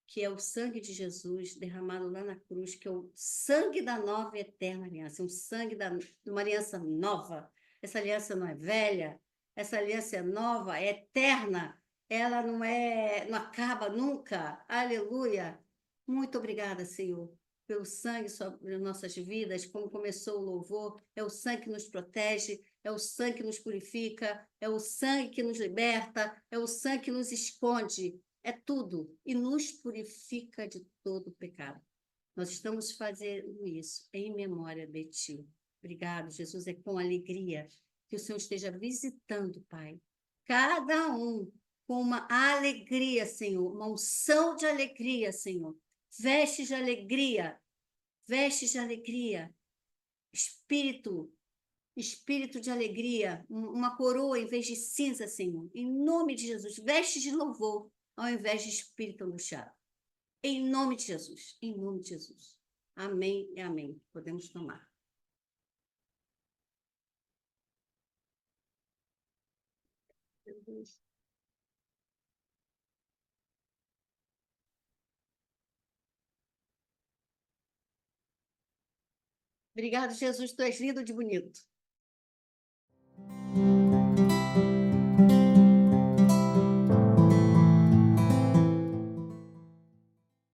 que é o sangue de Jesus derramado lá na cruz, que é o sangue da nova e eterna aliança, um sangue de uma aliança nova. Essa aliança não é velha, essa aliança é nova, é eterna, ela não acaba nunca. Aleluia! Muito obrigada, Senhor, pelo sangue sobre nossas vidas, como começou o louvor, é o sangue que nos protege, é o sangue que nos purifica, é o sangue que nos liberta, é o sangue que nos esconde, é tudo, e nos purifica de todo pecado. Nós estamos fazendo isso em memória de Ti. Obrigado, Jesus, é com alegria que o Senhor esteja visitando, Pai, cada um com uma alegria, Senhor, uma unção de alegria, Senhor, vestes de alegria, vestes de alegria, espírito, espírito de alegria, uma coroa em vez de cinza, Senhor, em nome de Jesus, vestes de louvor, ao invés de espírito angustiado. Em nome de Jesus, em nome de Jesus. Amém e amém. Podemos tomar. Obrigada, Jesus, tu és lindo de bonito.